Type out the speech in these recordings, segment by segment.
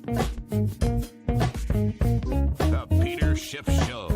The Peter Schiff Show.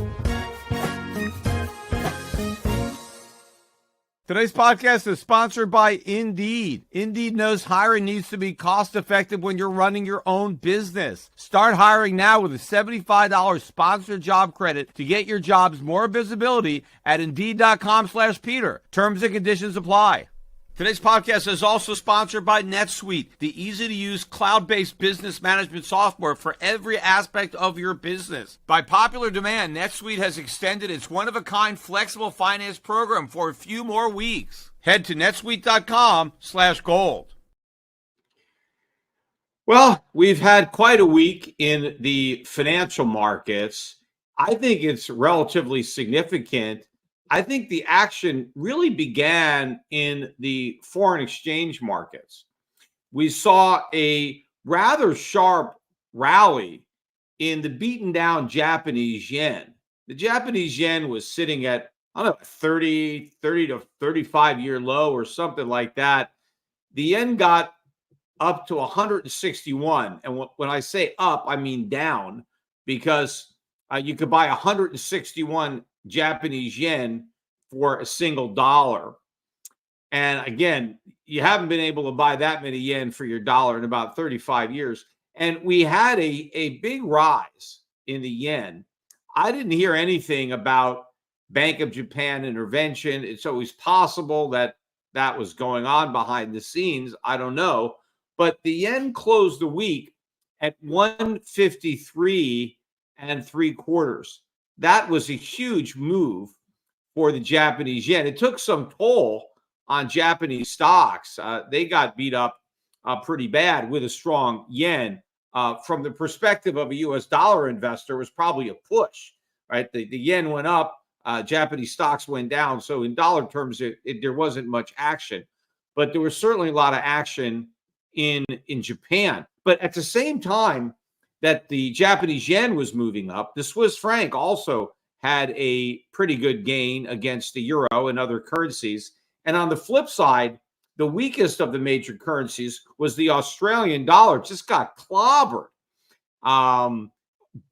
Today's podcast is sponsored by Indeed. Indeed knows hiring needs to be cost-effective when you're running your own business. Start hiring now with a $75 sponsored job credit to get your jobs more visibility at Indeed.com/Peter. Terms and conditions apply. Today's podcast is also sponsored by NetSuite, the easy-to-use cloud-based business management software for every aspect of your business. By popular demand, NetSuite has extended its one-of-a-kind flexible finance program for a few more weeks. Head to netsuite.com/gold. Well, we've had quite a week in the financial markets. I think it's relatively significant. I think the action really began in the foreign exchange markets. We saw a rather sharp rally in the beaten down Japanese yen. The Japanese yen was sitting at, I don't know, 30 to 35-year low or something like that. The yen got up to 161. And when I say up, I mean down, because you could buy 161 Japanese yen for a single dollar. And again, you haven't been able to buy that many yen for your dollar in about 35 years. And we had a big rise in the yen. I didn't hear anything about Bank of Japan intervention. It's always possible that that was going on behind the scenes. I don't know. But the yen closed the week at 153 3/4. That was a huge move for the Japanese yen. It took some toll on Japanese stocks. They got beat up pretty bad with a strong yen. From the perspective of a U.S. dollar investor, it was probably a push, right? The yen went up, Japanese stocks went down. So in dollar terms, there wasn't much action. But there was certainly a lot of action in Japan. But at the same time that the Japanese yen was moving up, the Swiss franc also had a pretty good gain against the euro and other currencies. And on the flip side, the weakest of the major currencies was the Australian dollar. Just got clobbered.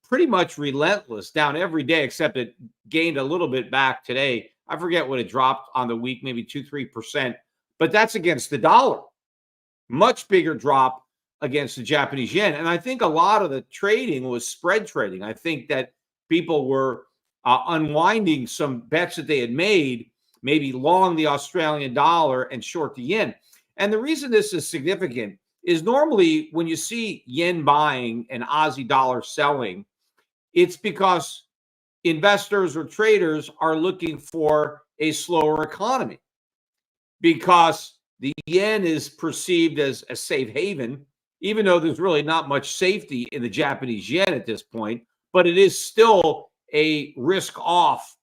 Pretty much relentless, down every day, except it gained a little bit back today. I forget what it dropped on the week, maybe 2-3%. But that's against the dollar. Much bigger drop against the Japanese yen. And I think a lot of the trading was spread trading. I think that people were unwinding some bets that they had made, maybe long the Australian dollar and short the yen. And the reason this is significant is normally when you see yen buying and Aussie dollar selling, it's because investors or traders are looking for a slower economy, because the yen is perceived as a safe haven, even though there's really not much safety in the Japanese yen at this point, but it is still a risk-off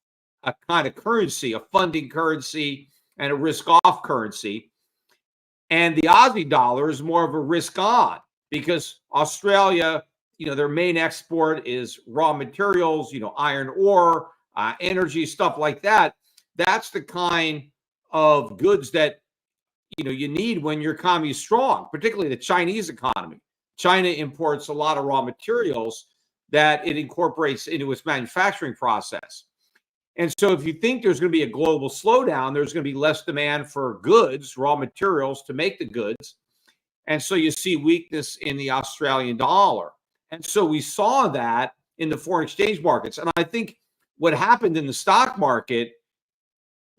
kind of currency, a funding currency and a risk-off currency. And the Aussie dollar is more of a risk-on, because Australia, their main export is raw materials, iron ore, energy, stuff like that. That's the kind of goods that you need when your economy is strong, particularly the Chinese economy. China imports a lot of raw materials that it incorporates into its manufacturing process. And so if you think there's going to be a global slowdown, there's going to be less demand for goods, raw materials to make the goods. And so you see weakness in the Australian dollar. And so we saw that in the foreign exchange markets. And I think what happened in the stock market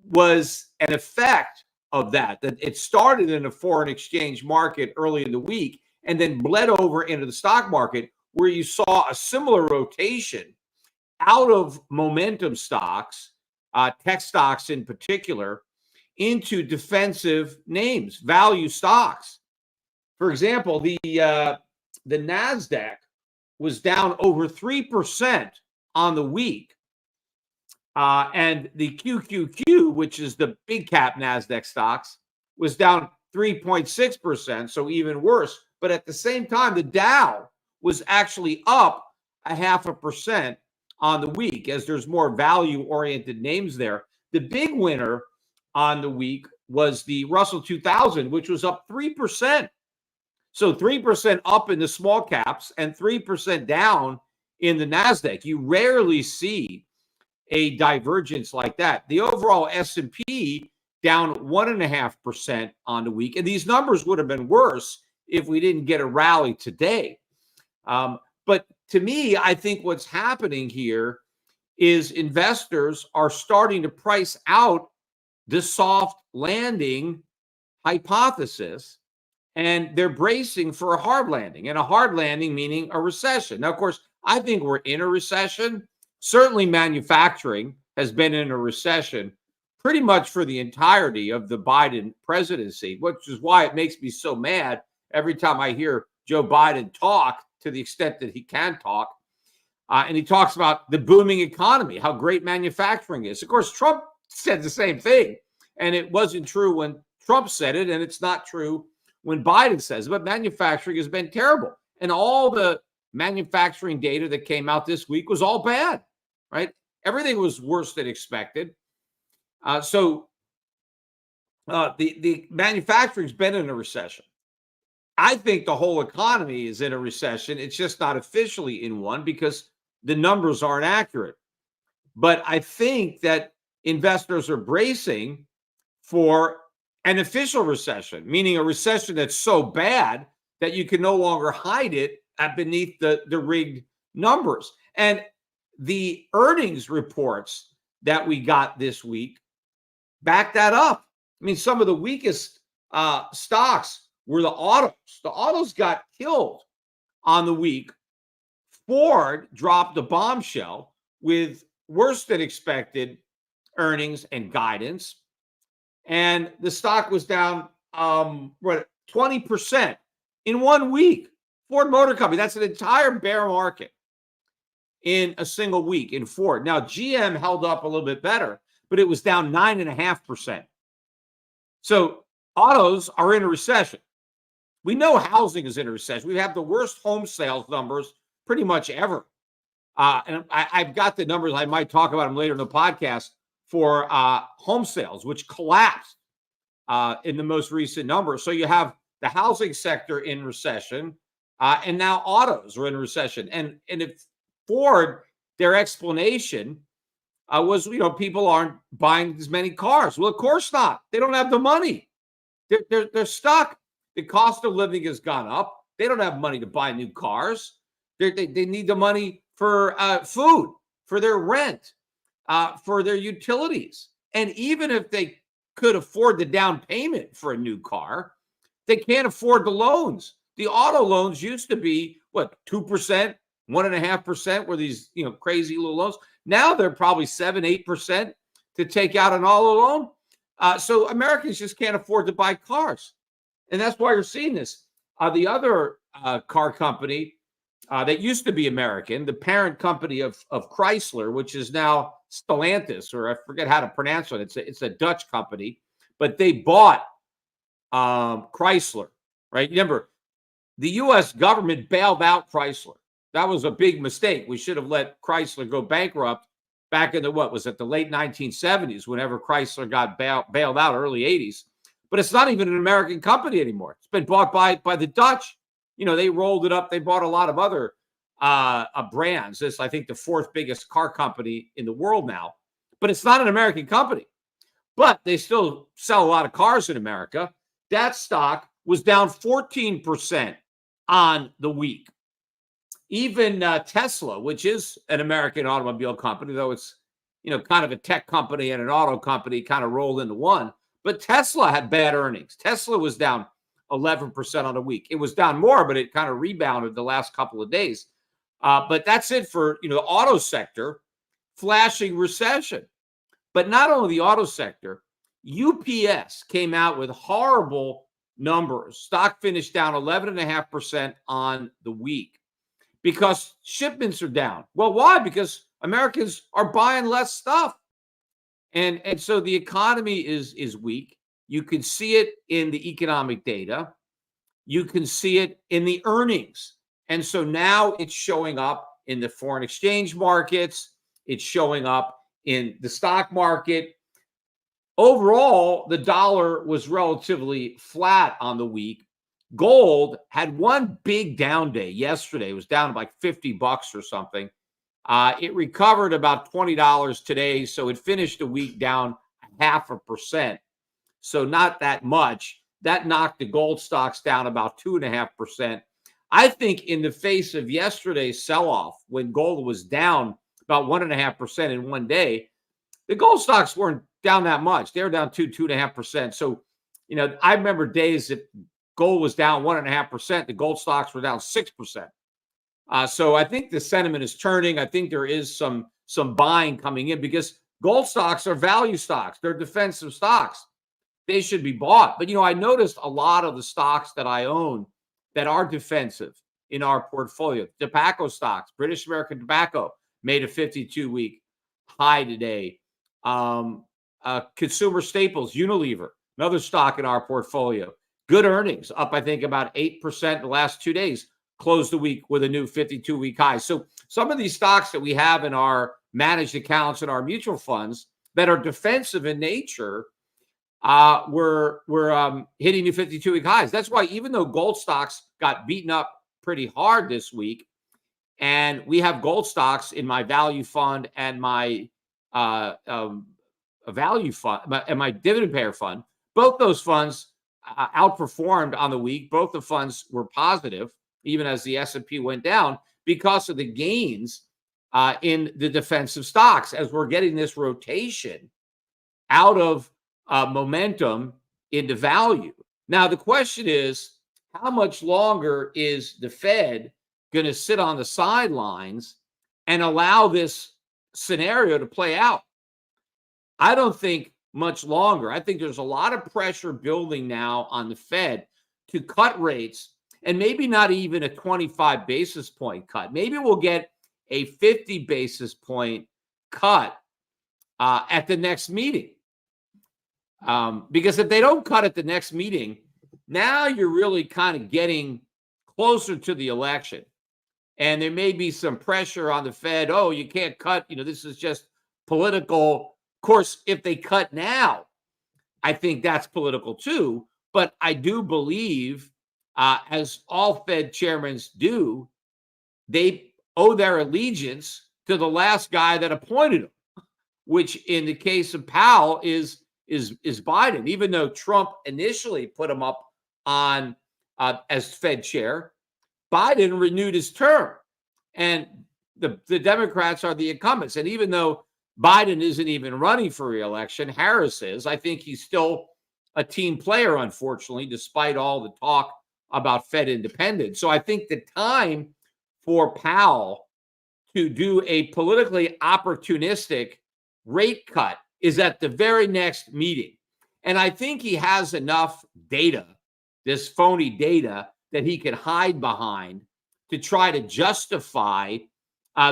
was an effect of that it started in the foreign exchange market early in the week and then bled over into the stock market, where you saw a similar rotation out of momentum stocks, tech stocks in particular, into defensive names, value stocks. For example, the NASDAQ was down over 3% on the week. And the QQQ, which is the big cap NASDAQ stocks, was down 3.6%, so even worse. But at the same time, the Dow was actually up 0.5% on the week, as there's more value-oriented names there. The big winner on the week was the Russell 2000, which was up 3%. So 3% up in the small caps and 3% down in the NASDAQ. You rarely see a divergence like that. The overall S&P down 1.5% on the week. And these numbers would have been worse if we didn't get a rally today. But to me, I think what's happening here is investors are starting to price out the soft landing hypothesis, and they're bracing for a hard landing. And a hard landing meaning a recession. Now, of course, I think we're in a recession. Certainly manufacturing has been in a recession pretty much for the entirety of the Biden presidency, which is why it makes me so mad every time I hear Joe Biden talk, to the extent that he can talk. And he talks about the booming economy, how great manufacturing is. Of course, Trump said the same thing, and it wasn't true when Trump said it, and it's not true when Biden says it, but manufacturing has been terrible. And all the manufacturing data that came out this week was all bad, right? Everything was worse than expected. So the manufacturing's been in a recession. I think the whole economy is in a recession. It's just not officially in one because the numbers aren't accurate. But I think that investors are bracing for an official recession, meaning a recession that's so bad that you can no longer hide it beneath the rigged numbers. And the earnings reports that we got this week back that up. I mean, some of the weakest stocks were the autos. The autos got killed on the week. Ford dropped a bombshell with worse than expected earnings and guidance. And the stock was down 20% in 1 week. Ford Motor Company, that's an entire bear market in a single week in Ford. Now, GM held up a little bit better, but it was down 9.5%. So autos are in a recession. We know housing is in a recession. We have the worst home sales numbers pretty much ever. And I've got the numbers. I might talk about them later in the podcast for home sales, which collapsed in the most recent numbers. So you have the housing sector in recession, and now autos are in recession. And if Ford, their explanation was, people aren't buying as many cars. Well, of course not. They don't have the money. They're stuck. The cost of living has gone up. They don't have money to buy new cars. They need the money for food, for their rent, for their utilities. And even if they could afford the down payment for a new car, they can't afford the loans. The auto loans used to be, 2%, 1.5% were these, crazy little loans. Now they're probably 7-8% to take out an auto loan. So Americans just can't afford to buy cars. And that's why you're seeing this. The other car company that used to be American, the parent company of Chrysler, which is now Stellantis, or I forget how to pronounce it. It's a Dutch company, but they bought Chrysler, right? Remember, the U.S. government bailed out Chrysler. That was a big mistake. We should have let Chrysler go bankrupt back in the late 1970s, whenever Chrysler got bailed out, early 80s. But it's not even an American company anymore. It's been bought by the Dutch. They rolled it up. They bought a lot of other brands. It's, I think, the fourth biggest car company in the world now. But it's not an American company. But they still sell a lot of cars in America. That stock was down 14% on the week. Even Tesla, which is an American automobile company, though it's, kind of a tech company and an auto company kind of rolled into one. But Tesla had bad earnings. Tesla was down 11% on a week. It was down more, but it kind of rebounded the last couple of days. But that's it for, the auto sector, flashing recession. But not only the auto sector, UPS came out with horrible numbers. Stock finished down 11.5% on the week because shipments are down. Well, why? Because Americans are buying less stuff. And so the economy is weak. You can see it in the economic data. You can see it in the earnings. And so now it's showing up in the foreign exchange markets. It's showing up in the stock market. Overall, the dollar was relatively flat on the week. Gold had one big down day yesterday. It was down like $50 or something. It recovered about $20 today, so it finished the week down 0.5%. So not that much. That knocked the gold stocks down about 2.5%. I think in the face of yesterday's sell-off, when gold was down about 1.5% in one day, the gold stocks weren't down that much. They were down 2.5%. So, I remember days that gold was down 1.5%. The gold stocks were down 6%. So I think the sentiment is turning. I think there is some buying coming in because gold stocks are value stocks. They're defensive stocks. They should be bought. But, I noticed a lot of the stocks that I own that are defensive in our portfolio. Tobacco stocks, British American Tobacco made a 52-week high today. Consumer staples, Unilever, another stock in our portfolio. Good earnings, up, I think, about 8% in the last 2 days. Closed the week with a new 52-week high. So some of these stocks that we have in our managed accounts and our mutual funds that are defensive in nature, we're hitting new 52-week highs. That's why even though gold stocks got beaten up pretty hard this week, and we have gold stocks in my value fund and my value fund and my dividend payer fund, both those funds outperformed on the week. Both the funds were positive, even as the S&P went down, because of the gains in the defensive stocks, as we're getting this rotation out of momentum into value. Now, the question is, how much longer is the Fed going to sit on the sidelines and allow this scenario to play out? I don't think much longer. I think there's a lot of pressure building now on the Fed to cut rates, and maybe not even a 25 basis point cut. Maybe we'll get a 50 basis point cut at the next meeting. Because if they don't cut at the next meeting, now you're really kind of getting closer to the election. And there may be some pressure on the Fed. Oh, you can't cut. This is just political. Of course, if they cut now, I think that's political too. But I do believe, as all Fed chairmen do, they owe their allegiance to the last guy that appointed them, which in the case of Powell is Biden. Even though Trump initially put him up on as Fed chair, Biden renewed his term, and the Democrats are the incumbents. And even though Biden isn't even running for re-election, Harris is. I think he's still a team player, unfortunately, despite all the talk about Fed independence. So I think the time for Powell to do a politically opportunistic rate cut is at the very next meeting. And I think he has enough data, this phony data, that he can hide behind to try to justify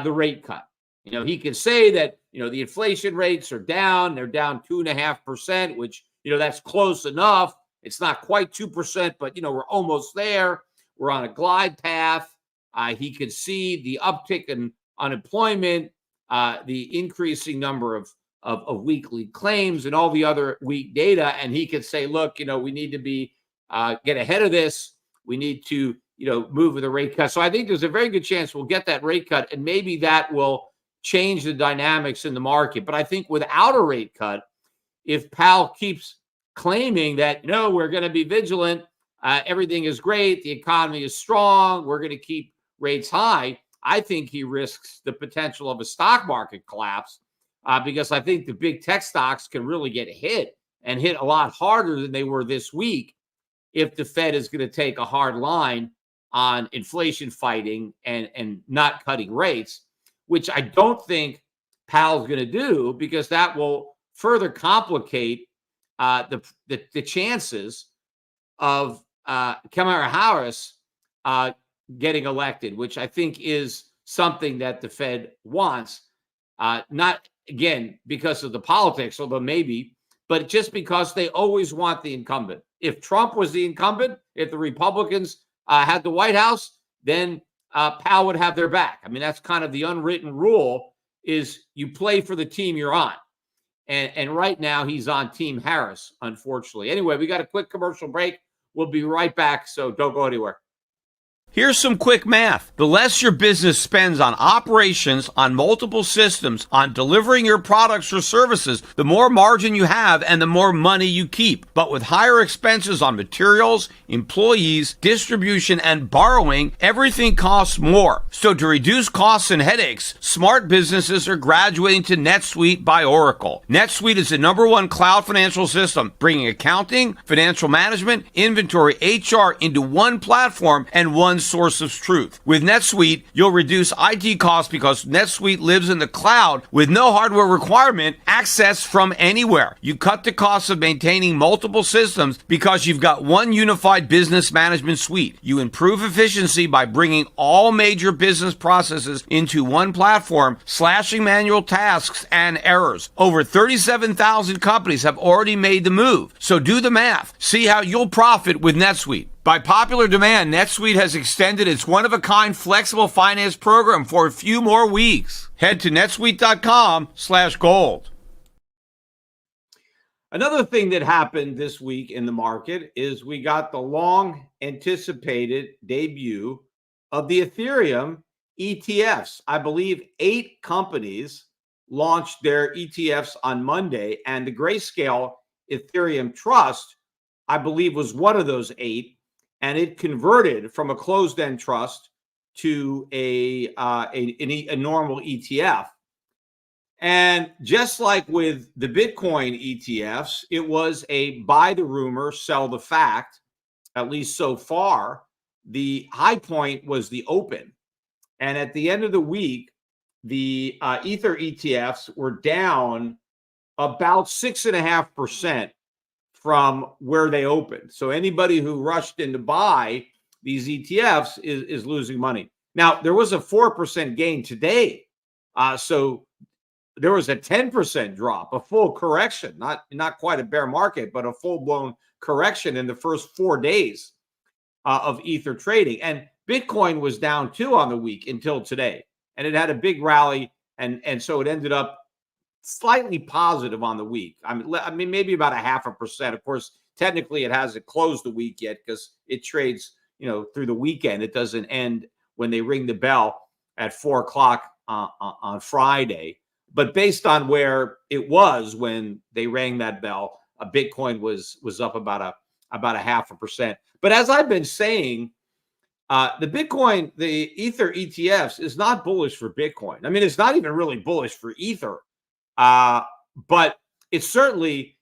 the rate cut. He can say that, the inflation rates are down. They're down 2.5%, which, that's close enough. It's not quite 2%, but, we're almost there. We're on a glide path. He could see the uptick in unemployment, the increasing number of weekly claims and all the other weak data. And he could say, look, we need to be get ahead of this. We need to, move with the rate cut. So I think there's a very good chance we'll get that rate cut, and maybe that will change the dynamics in the market. But I think without a rate cut, if Powell keeps claiming that, we're going to be vigilant, everything is great, the economy is strong, we're going to keep rates high, I think he risks the potential of a stock market collapse, because I think the big tech stocks can really get hit, and hit a lot harder than they were this week, if the Fed is going to take a hard line on inflation fighting and not cutting rates, which I don't think Powell's going to do, because that will further complicate the chances of Kamala Harris getting elected, which I think is something that the Fed wants, not, again, because of the politics, although maybe, but just because they always want the incumbent. If Trump was the incumbent, if the Republicans had the White House, then Powell would have their back. I mean, that's kind of the unwritten rule, is you play for the team you're on. And right now he's on Team Harris, unfortunately. Anyway, we got a quick commercial break. We'll be right back, so don't go anywhere. Here's some quick math. The less your business spends on operations, on multiple systems, on delivering your products or services, the more margin you have and the more money you keep. But with higher expenses on materials, employees, distribution, and borrowing, everything costs more. So to reduce costs and headaches, smart businesses are graduating to NetSuite by Oracle. NetSuite is the #1 cloud financial system, bringing accounting, financial management, inventory, HR into one platform and one source of truth. With NetSuite, you'll reduce IT costs because NetSuite lives in the cloud with no hardware requirement, access from anywhere. You cut the costs of maintaining multiple systems because you've got one unified business management suite. You improve efficiency by bringing all major business processes into one platform, slashing manual tasks and errors. Over 37,000 companies have already made the move. So do the math. See how you'll profit with NetSuite. By popular demand, NetSuite has extended its one-of-a-kind flexible finance program for a few more weeks. Head to netsuite.com/gold. Another thing that happened this week in the market is we got the long-anticipated debut of the Ethereum ETFs. I believe 8 companies launched their ETFs on Monday, and the Grayscale Ethereum Trust, I believe, was one of those 8. And it converted from a closed-end trust to a normal ETF. And just like with the Bitcoin ETFs, it was a buy the rumor, sell the fact, at least so far. The high point was the open. And at the end of the week, the Ether ETFs were down about 6.5%. From where they opened. So anybody who rushed in to buy these ETFs is losing money. Now, there was a 4% gain today. So there was a 10% drop, a full correction, not quite a bear market, but a full-blown correction in the first 4 days of Ether trading. And Bitcoin was down too on the week until today. And it had a big rally. And so it ended up slightly positive on the week. I mean, maybe about 0.5%. Of course, technically, it hasn't closed the week yet because it trades, through the weekend. It doesn't end when they ring the bell at 4:00 on Friday. But based on where it was when they rang that bell, Bitcoin was up about 0.5%. But as I've been saying, the Ether ETFs is not bullish for Bitcoin. I mean, it's not even really bullish for Ether. But it's certainly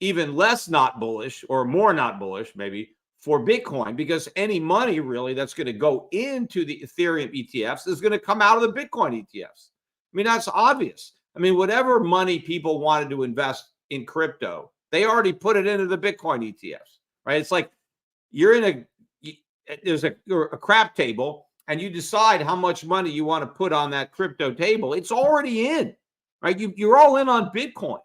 even less not bullish, or more not bullish maybe, for Bitcoin, because any money really that's going to go into the Ethereum ETFs is going to come out of the Bitcoin ETFs. I mean, that's obvious. I mean, whatever money people wanted to invest in crypto, they already put it into the Bitcoin ETFs, right? It's like there's a crap table and you decide how much money you want to put on that crypto table. It's already in. Right, you're all in on Bitcoin,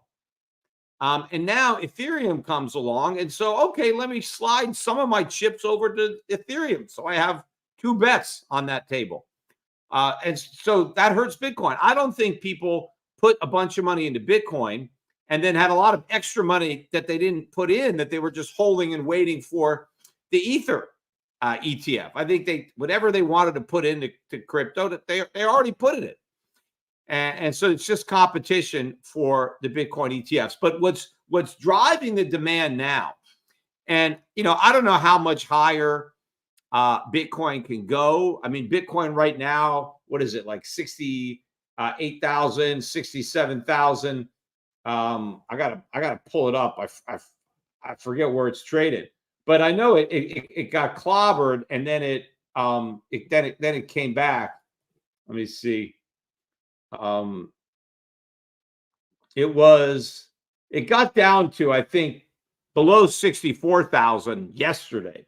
and now Ethereum comes along, and so let me slide some of my chips over to Ethereum. So I have 2 bets on that table, and so that hurts Bitcoin. I don't think people put a bunch of money into Bitcoin and then had a lot of extra money that they didn't put in, that they were just holding and waiting for the Ether ETF. I think whatever they wanted to put into crypto, that they already put in it. And so it's just competition for the Bitcoin ETFs. But what's driving the demand now, and I don't know how much higher Bitcoin can go. I mean, Bitcoin right now, what is it, like 68,000, 67,000? I gotta pull it up. I forget where it's traded, but I know it got clobbered, and then it came back. Let me see. It got down to, I think, below 64,000 yesterday.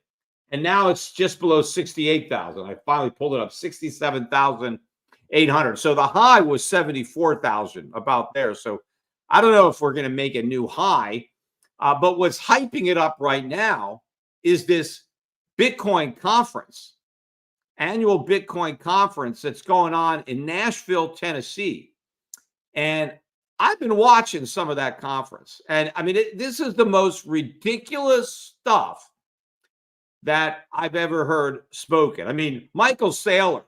And now it's just below 68,000. I finally pulled it up, 67,800. So the high was 74,000, about there. So I don't know if we're going to make a new high. But what's hyping it up right now is this Bitcoin conference. Annual Bitcoin conference that's going on in Nashville, Tennessee. And I've been watching some of that conference. And I mean, this is the most ridiculous stuff that I've ever heard spoken. I mean, Michael Saylor,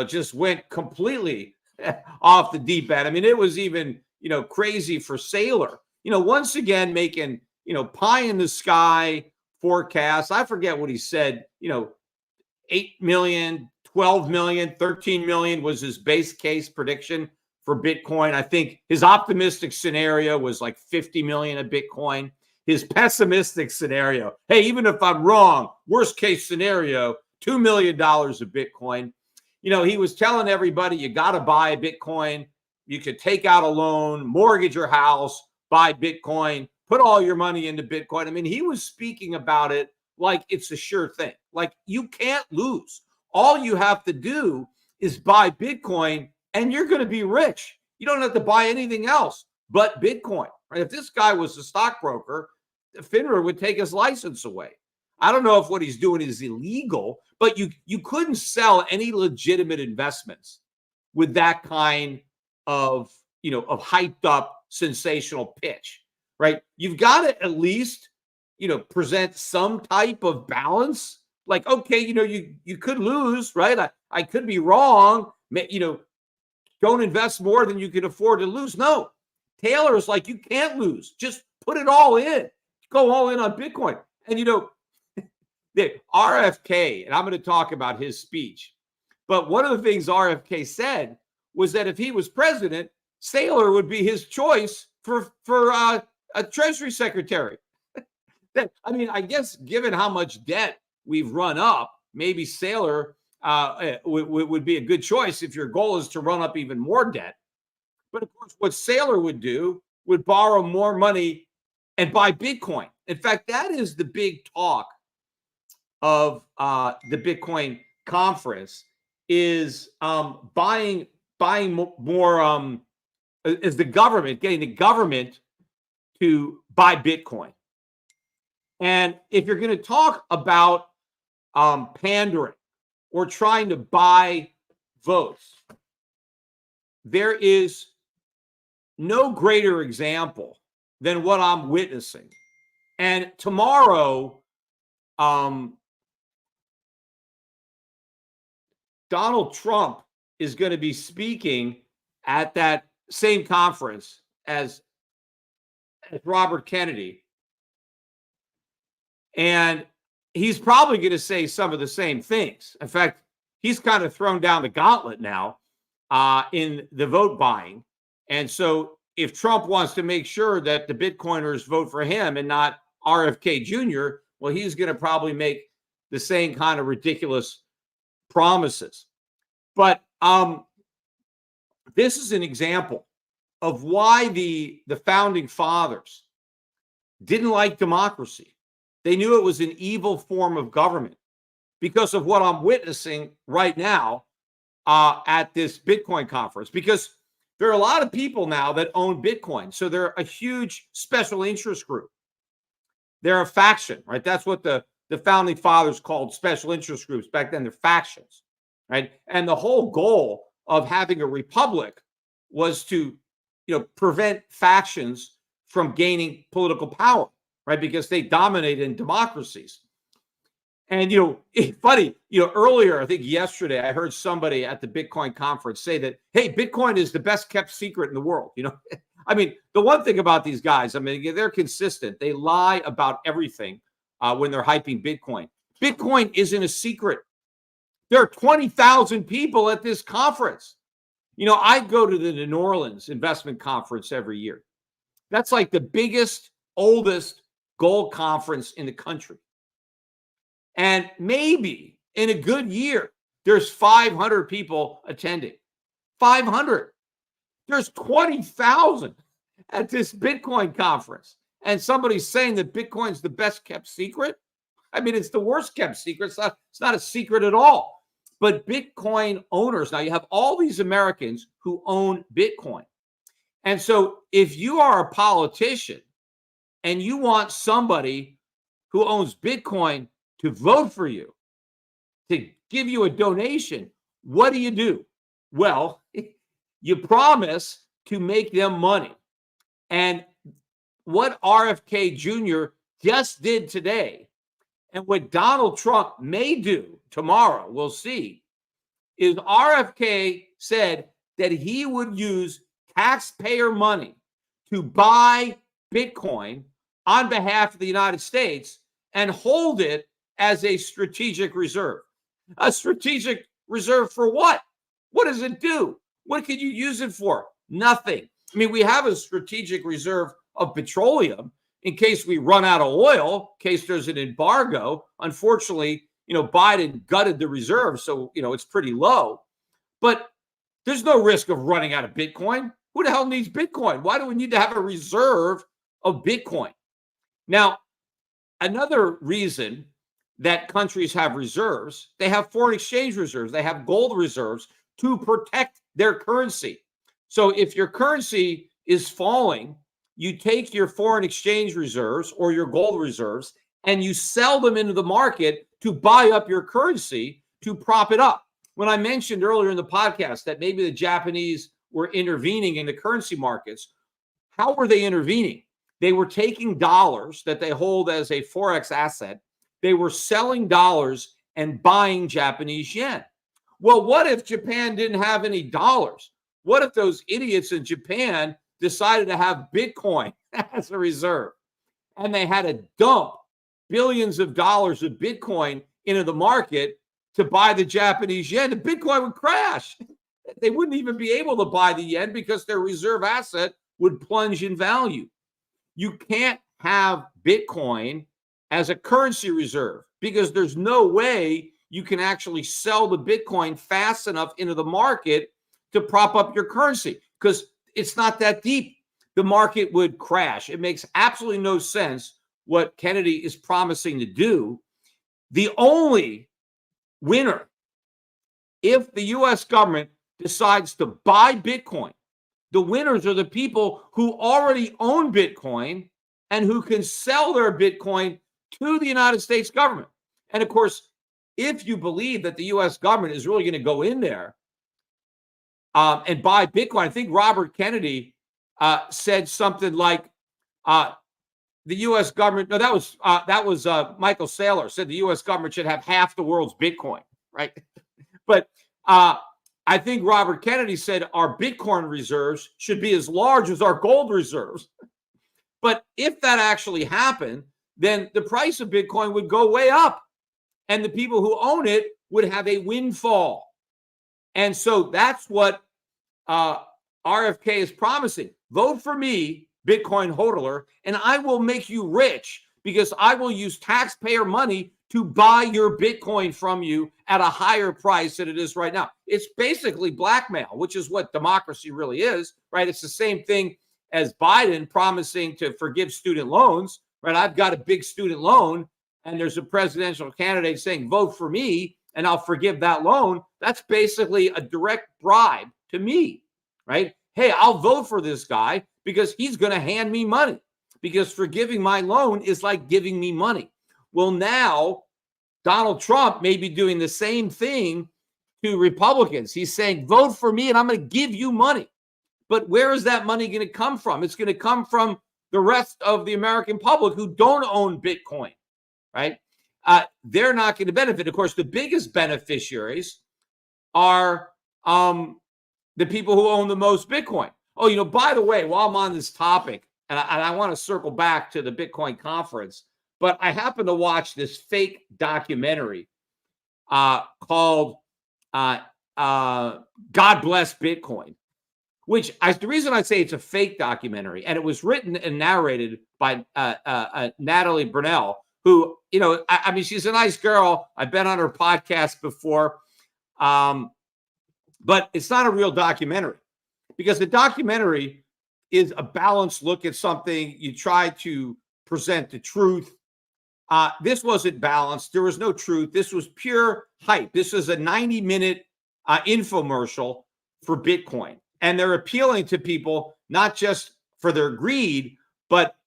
just went completely off the deep end. I mean, it was even, crazy for Saylor, once again making, pie in the sky forecasts. I forget what he said, 8 million, 12 million, 13 million was his base case prediction for Bitcoin. I think his optimistic scenario was like 50 million a Bitcoin. His pessimistic scenario, hey, even if I'm wrong, worst case scenario, $2 million of Bitcoin. He was telling everybody, you got to buy a Bitcoin. You could take out a loan, mortgage your house, buy Bitcoin, put all your money into Bitcoin. I mean, he was speaking about it like it's a sure thing. Like, you can't lose. All you have to do is buy Bitcoin and you're going to be rich. You don't have to buy anything else but Bitcoin. Right? If this guy was a stockbroker, FINRA would take his license away. I don't know if what he's doing is illegal, but you couldn't sell any legitimate investments with that kind of, of hyped up sensational pitch, right? You've got to at least, present some type of balance. Like, okay, you could lose, right? I could be wrong. Don't invest more than you can afford to lose. No, Taylor's like, you can't lose. Just put it all in. Go all in on Bitcoin. And, the RFK, and I'm going to talk about his speech, but one of the things RFK said was that if he was president, Saylor would be his choice for a Treasury Secretary. I mean, I guess given how much debt we've run up, maybe Saylor would be a good choice if your goal is to run up even more debt. But of course, what Saylor would do would borrow more money and buy Bitcoin. In fact, that is the big talk of the Bitcoin conference, is buying more, is the government, getting the government to buy Bitcoin. And if you're going to talk about pandering or trying to buy votes, there is no greater example than what I'm witnessing. And tomorrow, Donald Trump is going to be speaking at that same conference as Robert Kennedy. And he's probably going to say some of the same things. In fact, he's kind of thrown down the gauntlet now in the vote buying. And so if Trump wants to make sure that the Bitcoiners vote for him and not RFK Jr., well, he's going to probably make the same kind of ridiculous promises. But this is an example of why the founding fathers didn't like democracy. They knew it was an evil form of government because of what I'm witnessing right now at this Bitcoin conference. Because there are a lot of people now that own Bitcoin. So they're a huge special interest group. They're a faction, right? That's what the founding fathers called special interest groups. Back then, they're factions, right? And the whole goal of having a republic was to, prevent factions from gaining political power, right? Because they dominate in democracies. And, it's funny, earlier, I think yesterday, I heard somebody at the Bitcoin conference say that, hey, Bitcoin is the best kept secret in the world. I mean, the one thing about these guys, I mean, they're consistent. They lie about everything when they're hyping Bitcoin. Bitcoin isn't a secret. There are 20,000 people at this conference. I go to the New Orleans investment conference every year. That's like the biggest, oldest gold conference in the country. And maybe in a good year, there's 500 people attending. 500. There's 20,000 at this Bitcoin conference. And somebody's saying that Bitcoin's the best kept secret. I mean, it's the worst kept secret. It's not a secret at all. But Bitcoin owners, now you have all these Americans who own Bitcoin. And so if you are a politician and you want somebody who owns Bitcoin to vote for you, to give you a donation, what do? Well, you promise to make them money. And what RFK Jr. just did today, And what Donald Trump may do tomorrow, we'll see, is RFK said that he would use taxpayer money to buy Bitcoin on behalf of the United States and hold it as a strategic reserve. A strategic reserve for what? What does it do? What can you use it for? Nothing. I mean, we have a strategic reserve of petroleum in case we run out of oil, in case there's an embargo. Unfortunately, Biden gutted the reserve, so, it's pretty low. But there's no risk of running out of Bitcoin. Who the hell needs Bitcoin? Why do we need to have a reserve of Bitcoin? Now, another reason that countries have reserves, they have foreign exchange reserves, they have gold reserves to protect their currency. So if your currency is falling, you take your foreign exchange reserves or your gold reserves and you sell them into the market to buy up your currency to prop it up. When I mentioned earlier in the podcast that maybe the Japanese were intervening in the currency markets, how were they intervening? They were taking dollars that they hold as a Forex asset. They were selling dollars and buying Japanese yen. Well, what if Japan didn't have any dollars? What if those idiots in Japan decided to have Bitcoin as a reserve and they had to dump billions of dollars of Bitcoin into the market to buy the Japanese yen? The Bitcoin would crash. They wouldn't even be able to buy the yen because their reserve asset would plunge in value. You can't have Bitcoin as a currency reserve because there's no way you can actually sell the Bitcoin fast enough into the market to prop up your currency because it's not that deep. The market would crash. It makes absolutely no sense what Kennedy is promising to do. The only winner, if the U.S. government decides to buy Bitcoin, the winners are the people who already own Bitcoin and who can sell their Bitcoin to the United States government. And of course, if you believe that the U.S. government is really going to go in there and buy Bitcoin, I think Robert Kennedy said something like the U.S. government. No, that was Michael Saylor said the U.S. government should have half the world's Bitcoin, right? But I think Robert Kennedy said our Bitcoin reserves should be as large as our gold reserves. But if that actually happened, then the price of Bitcoin would go way up and the people who own it would have a windfall. And so that's what RFK is promising. Vote for me, Bitcoin hodler, and I will make you rich because I will use taxpayer money to buy your Bitcoin from you at a higher price than it is right now. It's basically blackmail, which is what democracy really is, right? It's the same thing as Biden promising to forgive student loans, right? I've got a big student loan and there's a presidential candidate saying, vote for me and I'll forgive that loan. That's basically a direct bribe to me, right? Hey, I'll vote for this guy because he's going to hand me money because forgiving my loan is like giving me money. Well, now Donald Trump may be doing the same thing to Republicans. He's saying, vote for me and I'm going to give you money. But where is that money going to come from? It's going to come from the rest of the American public who don't own Bitcoin, right? They're not going to benefit. Of course, the biggest beneficiaries are the people who own the most Bitcoin. Oh, by the way, while I'm on this topic, and I want to circle back to the Bitcoin conference, but I happened to watch this fake documentary called God Bless Bitcoin, which the reason I say it's a fake documentary, and it was written and narrated by Natalie Brunell, who, I mean, she's a nice girl. I've been on her podcast before, but it's not a real documentary because the documentary is a balanced look at something. You try to present the truth. This wasn't balanced. There was no truth. This was pure hype. This is a 90-minute infomercial for Bitcoin. And they're appealing to people, not just for their greed, but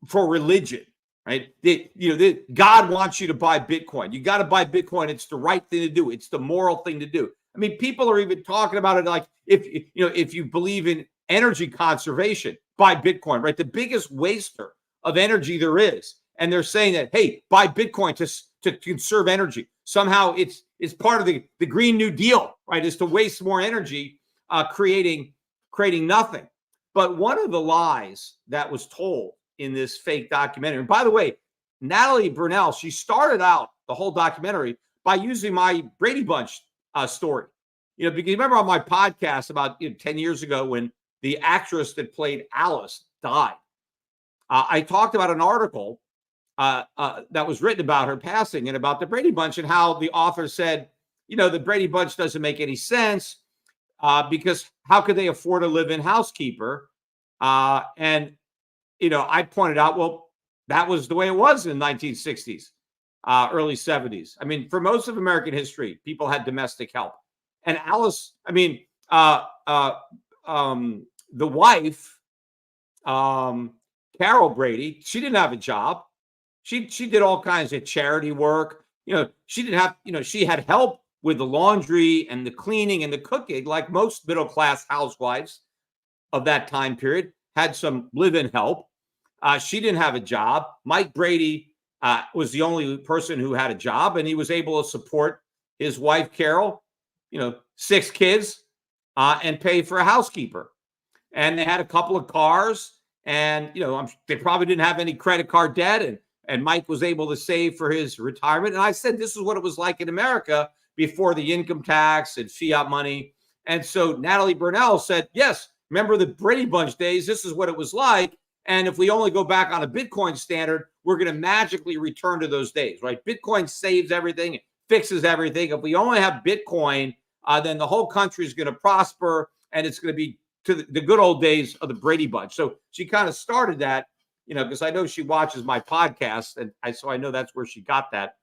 for religion, right? God wants you to buy Bitcoin. You got to buy Bitcoin. It's the right thing to do. It's the moral thing to do. I mean, people are even talking about it like if you believe in energy conservation, buy Bitcoin, right? The biggest waster of energy there is. And they're saying that, hey, buy Bitcoin to conserve energy. Somehow it's part of the Green New Deal, right? Is to waste more energy, creating nothing. But one of the lies that was told in this fake documentary, and by the way, Natalie Brunell, she started out the whole documentary by using my Brady Bunch story. Because you remember on my podcast about 10 years ago when the actress that played Alice died, I talked about an article that was written about her passing and about the Brady Bunch and how the author said, the Brady Bunch doesn't make any sense because how could they afford a live-in housekeeper? And I pointed out, well, that was the way it was in the 1960s, early 70s. I mean, for most of American history, people had domestic help. And Alice, the wife, Carol Brady, she didn't have a job. She did all kinds of charity work. She didn't have, she had help with the laundry and the cleaning and the cooking, like most middle-class housewives of that time period, had some live-in help. She didn't have a job. Mike Brady was the only person who had a job, and he was able to support his wife, Carol, 6 kids, and pay for a housekeeper. And they had a couple of cars, and, they probably didn't have any credit card debt, and Mike was able to save for his retirement. And I said, this is what it was like in America before the income tax and fiat money. And so Natalie Brunell said, yes, remember the Brady Bunch days? This is what it was like. And if we only go back on a Bitcoin standard, we're going to magically return to those days, right? Bitcoin saves everything, it fixes everything. If we only have Bitcoin, then the whole country is going to prosper, and it's going to be to the good old days of the Brady Bunch. So she kind of started that, because I know she watches my podcast, and so I know that's where she got that.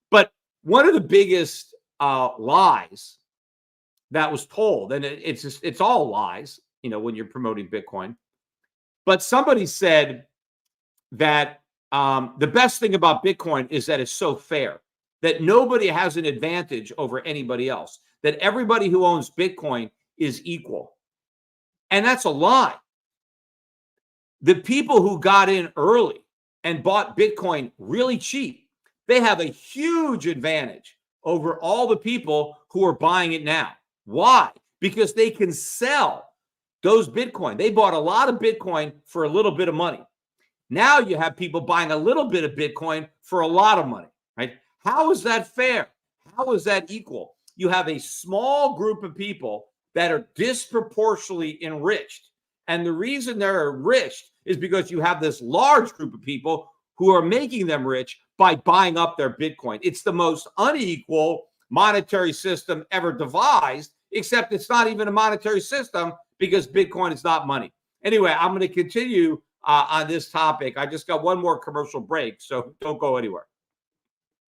But one of the biggest lies that was told, and it's all lies, when you're promoting Bitcoin. But somebody said that the best thing about Bitcoin is that it's so fair, that nobody has an advantage over anybody else, that everybody who owns Bitcoin is equal. And that's a lie. The people who got in early and bought Bitcoin really cheap, they have a huge advantage over all the people who are buying it now. Why? Because they can sell those Bitcoin. They bought a lot of Bitcoin for a little bit of money. Now you have people buying a little bit of Bitcoin for a lot of money, right? How is that fair? How is that equal? You have a small group of people that are disproportionately enriched. And the reason they're enriched is because you have this large group of people who are making them rich by buying up their Bitcoin. It's the most unequal monetary system ever devised, except it's not even a monetary system because Bitcoin is not money. Anyway, I'm going to continue on this topic. I just got one more commercial break, so don't go anywhere.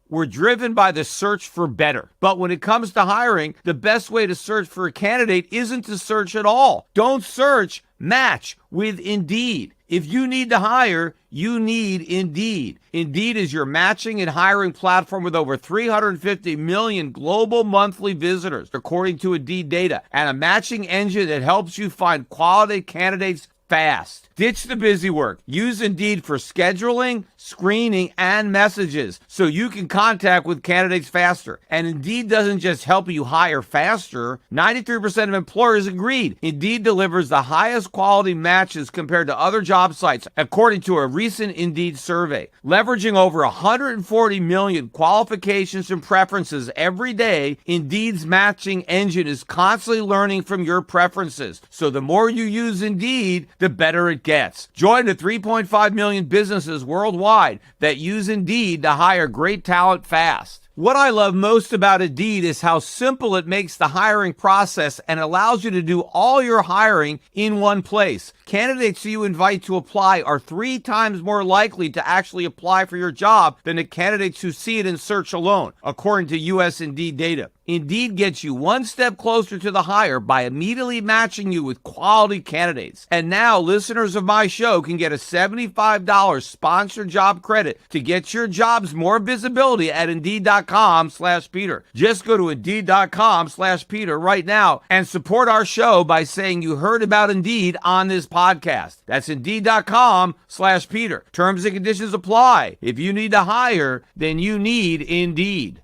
We're driven by the search for better. But when it comes to hiring, the best way to search for a candidate isn't to search at all. Don't search, match with Indeed. If you need to hire, you need Indeed. Indeed is your matching and hiring platform with over 350 million global monthly visitors, according to Indeed data, and a matching engine that helps you find quality candidates fast. Ditch the busy work. Use Indeed for scheduling, screening, and messages so you can contact with candidates faster. And Indeed doesn't just help you hire faster. 93% of employers agreed. Indeed delivers the highest quality matches compared to other job sites, according to a recent Indeed survey. Leveraging over 140 million qualifications and preferences every day, Indeed's matching engine is constantly learning from your preferences. So the more you use Indeed, the better it gets. Join the 3.5 million businesses worldwide that use Indeed to hire great talent fast. What I love most about Indeed is how simple it makes the hiring process and allows you to do all your hiring in one place. Candidates you invite to apply are 3 times more likely to actually apply for your job than the candidates who see it in search alone, according to U.S. Indeed data. Indeed gets you one step closer to the hire by immediately matching you with quality candidates. And now listeners of my show can get a $75 sponsored job credit to get your jobs more visibility at Indeed.com/Peter. Just go to Indeed.com/Peter right now and support our show by saying you heard about Indeed on this podcast. That's Indeed.com/Peter. Terms and conditions apply. If you need to hire, then you need Indeed.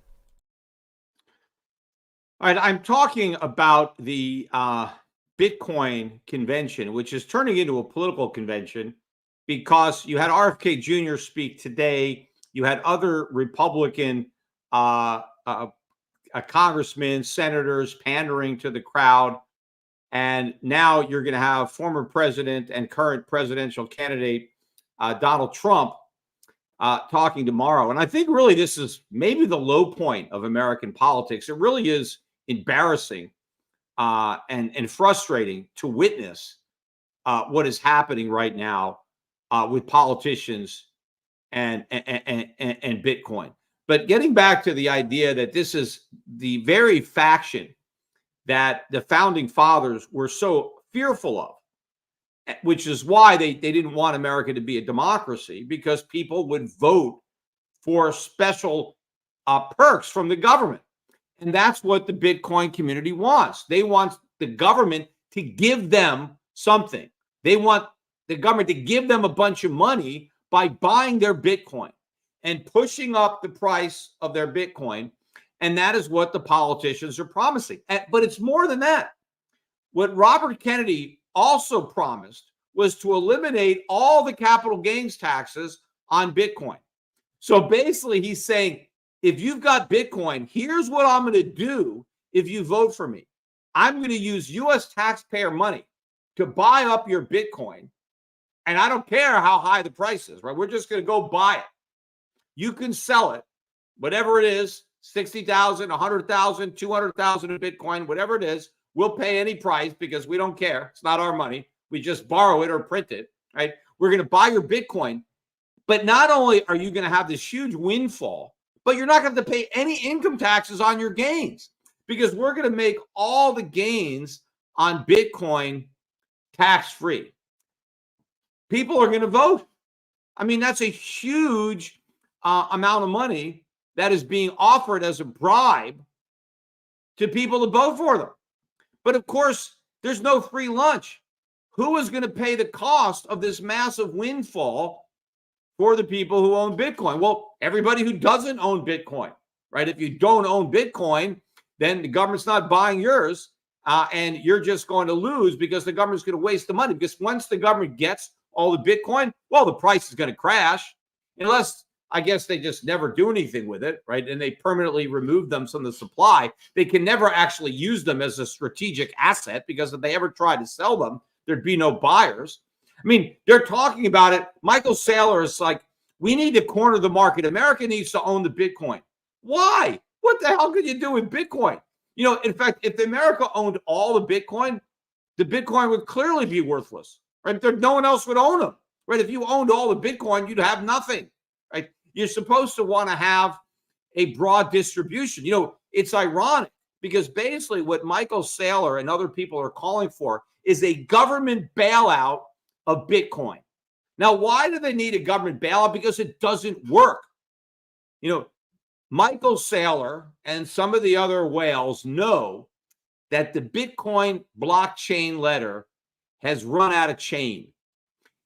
All right, I'm talking about the Bitcoin convention, which is turning into a political convention because you had RFK Jr. speak today. You had other Republican congressmen, senators pandering to the crowd. And now you're going to have former president and current presidential candidate Donald Trump talking tomorrow. And I think really this is maybe the low point of American politics. It really is embarrassing and frustrating to witness what is happening right now with politicians and Bitcoin. But getting back to the idea that this is the very faction that the founding fathers were so fearful of, which is why they didn't want America to be a democracy, because people would vote for special perks from the government. And that's what the Bitcoin community wants. They want the government to give them something. They want the government to give them a bunch of money by buying their Bitcoin and pushing up the price of their Bitcoin. And that is what the politicians are promising. But it's more than that. What Robert Kennedy also promised was to eliminate all the capital gains taxes on Bitcoin. So basically, he's saying, if you've got Bitcoin, here's what I'm going to do if you vote for me. I'm going to use U.S. taxpayer money to buy up your Bitcoin. And I don't care how high the price is, right? We're just going to go buy it. You can sell it, whatever it is, 60,000, 100,000, 200,000 in Bitcoin, whatever it is. We'll pay any price because we don't care. It's not our money. We just borrow it or print it, right? We're going to buy your Bitcoin. But not only are you going to have this huge windfall, but you're not going to have to pay any income taxes on your gains, because we're going to make all the gains on Bitcoin tax-free. People are going to vote. I mean, that's a huge amount of money that is being offered as a bribe to people to vote for them. But of course, there's no free lunch. Who is going to pay the cost of this massive windfall for the people who own Bitcoin? Well, everybody who doesn't own Bitcoin, right? If you don't own Bitcoin, then the government's not buying yours, and you're just going to lose because the government's going to waste the money. Because once the government gets all the Bitcoin, well, the price is going to crash, unless I guess they just never do anything with it, right? And they permanently remove them from the supply. They can never actually use them as a strategic asset, because if they ever try to sell them, there'd be no buyers. I mean, they're talking about it. Michael Saylor is like, we need to corner the market. America needs to own the Bitcoin. Why? What the hell could you do with Bitcoin? You know, in fact, if America owned all the Bitcoin would clearly be worthless, right? No one else would own them, right? If you owned all the Bitcoin, you'd have nothing, right? You're supposed to want to have a broad distribution. You know, it's ironic because basically what Michael Saylor and other people are calling for is a government bailout of Bitcoin. Now, why do they need a government bailout? Because it doesn't work. You know, Michael Saylor and some of the other whales know that the Bitcoin blockchain ledger has run out of chain.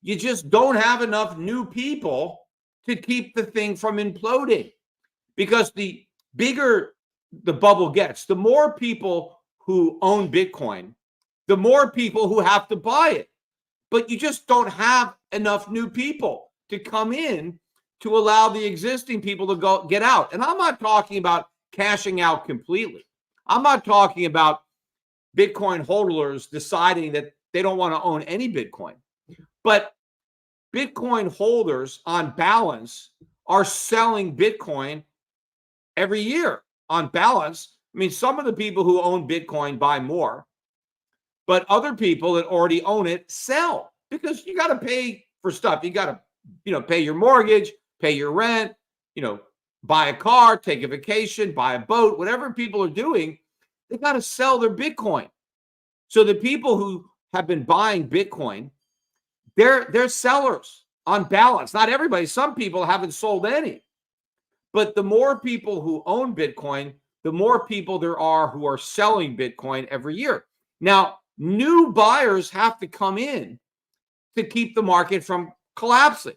You just don't have enough new people to keep the thing from imploding, because the bigger the bubble gets, the more people who own Bitcoin, the more people who have to buy it. But you just don't have enough new people to come in to allow the existing people to get out. And I'm not talking about cashing out completely. I'm not talking about Bitcoin holders deciding that they don't want to own any Bitcoin. But Bitcoin holders on balance are selling Bitcoin every year on balance. I mean, some of the people who own Bitcoin buy more, but other people that already own it sell, because you got to pay for stuff. You got to, pay your mortgage, pay your rent, buy a car, take a vacation, buy a boat, whatever people are doing, they got to sell their Bitcoin. So the people who have been buying Bitcoin, they're sellers on balance. Not everybody. Some people haven't sold any. But the more people who own Bitcoin, the more people there are who are selling Bitcoin every year. Now, new buyers have to come in to keep the market from collapsing.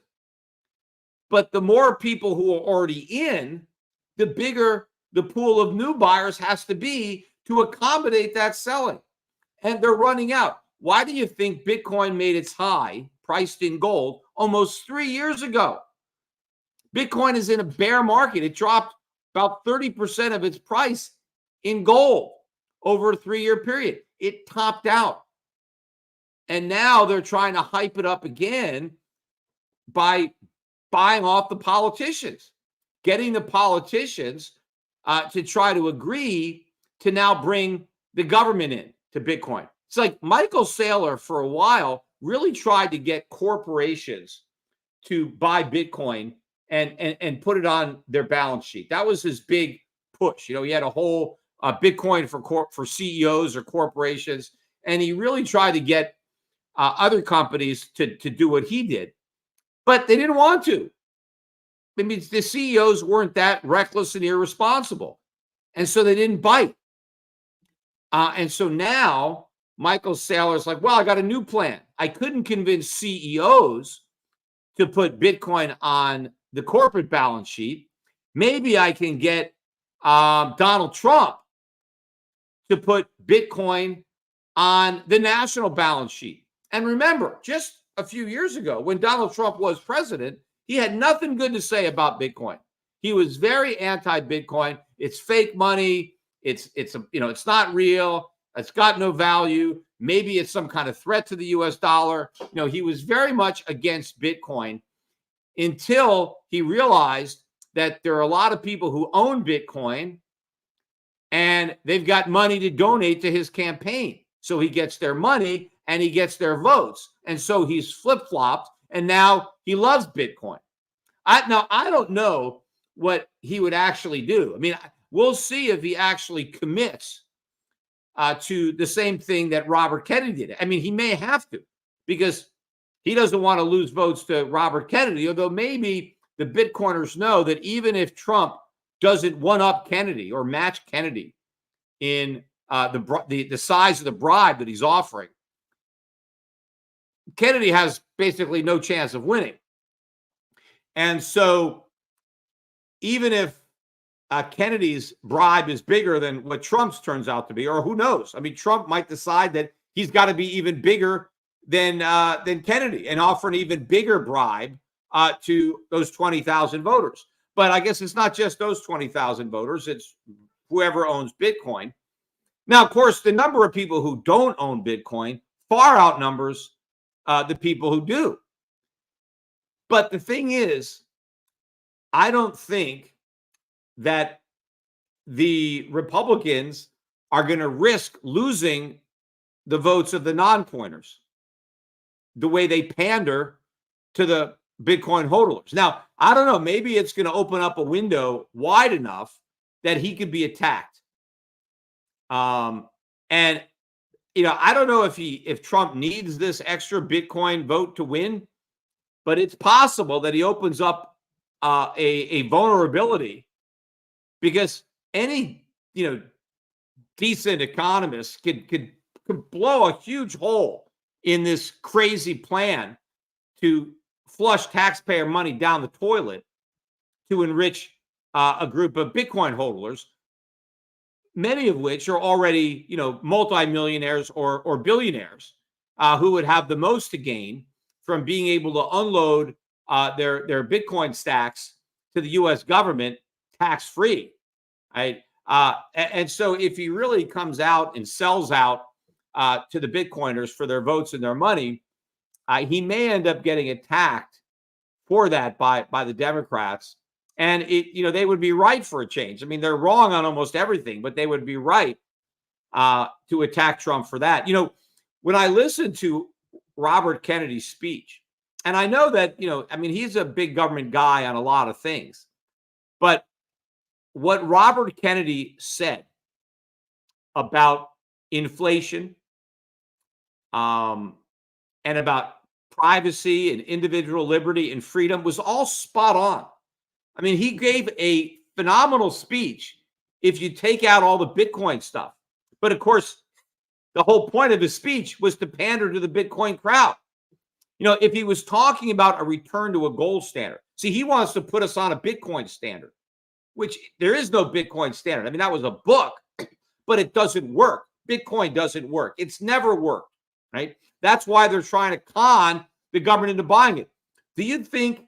But the more people who are already in, the bigger the pool of new buyers has to be to accommodate that selling. And they're running out. Why do you think Bitcoin made its high, priced in gold, almost 3 years ago? Bitcoin is in a bear market. It dropped about 30% of its price in gold over a 3-year period. It topped out. And now they're trying to hype it up again by buying off the politicians, getting the politicians to try to agree to now bring the government in to Bitcoin. It's like Michael Saylor for a while really tried to get corporations to buy Bitcoin and put it on their balance sheet. That was his big push. He had a whole Bitcoin for CEOs or corporations, and he really tried to get other companies to do what he did, but they didn't want to. I mean, the CEOs weren't that reckless and irresponsible, and so they didn't bite. And so now Michael Saylor's like, well, I got a new plan. I couldn't convince CEOs to put Bitcoin on the corporate balance sheet. Maybe I can get Donald Trump to put Bitcoin on the national balance sheet. And remember, just a few years ago, when Donald Trump was president, he had nothing good to say about Bitcoin. He was very anti-Bitcoin. It's fake money. It's not real. It's got no value. Maybe it's some kind of threat to the US dollar. He was very much against Bitcoin until he realized that there are a lot of people who own Bitcoin and they've got money to donate to his campaign. So he gets their money and he gets their votes. And so he's flip-flopped and now he loves Bitcoin. I don't know what he would actually do. I mean, we'll see if he actually commits to the same thing that Robert Kennedy did. I mean, he may have to, because he doesn't want to lose votes to Robert Kennedy, although maybe the Bitcoiners know that even if Trump doesn't one-up Kennedy or match Kennedy in the size of the bribe that he's offering, Kennedy has basically no chance of winning. And so even if Kennedy's bribe is bigger than what Trump's turns out to be, or who knows? I mean, Trump might decide that he's got to be even bigger than Kennedy and offer an even bigger bribe to those 20,000 voters. But I guess it's not just those 20,000 voters. It's whoever owns Bitcoin. Now, of course, the number of people who don't own Bitcoin far outnumbers the people who do. But the thing is, I don't think that the Republicans are going to risk losing the votes of the non-coiners the way they pander to the Bitcoin hodlers. Now, I don't know, maybe it's going to open up a window wide enough that he could be attacked. And I don't know if Trump needs this extra Bitcoin vote to win, but it's possible that he opens up a vulnerability, because any decent economist could blow a huge hole in this crazy plan to flush taxpayer money down the toilet to enrich a group of Bitcoin hodlers, many of which are already multimillionaires or billionaires who would have the most to gain from being able to unload their Bitcoin stacks to the U.S. government tax-free, right? And so if he really comes out and sells out to the Bitcoiners for their votes and their money, he may end up getting attacked for that by the Democrats. And they would be right for a change. I mean, they're wrong on almost everything, but they would be right to attack Trump for that. When I listened to Robert Kennedy's speech, and I know that, he's a big government guy on a lot of things, but what Robert Kennedy said about inflation and about privacy and individual liberty and freedom was all spot on. I mean, he gave a phenomenal speech if you take out all the Bitcoin stuff. But of course, the whole point of his speech was to pander to the Bitcoin crowd. You know, if he was talking about a return to a gold standard, see, he wants to put us on a Bitcoin standard, which there is no Bitcoin standard. I mean, that was a book, but it doesn't work. Bitcoin doesn't work. It's never worked, right? That's why they're trying to con the government into buying it. Do you think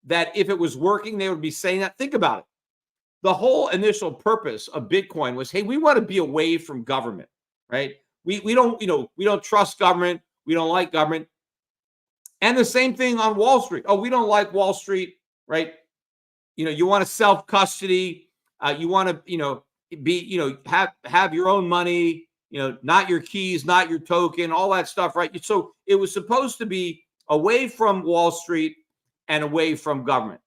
that if it was working, they would be saying that? Think about it. The whole initial purpose of Bitcoin was, hey, we want to be away from government, right? We don't, we don't trust government. We don't like government. And the same thing on Wall Street. Oh, we don't like Wall Street, right? You want to self-custody. You want to, have your own money, not your keys, not your token, all that stuff, right? So it was supposed to be away from Wall Street and away from government.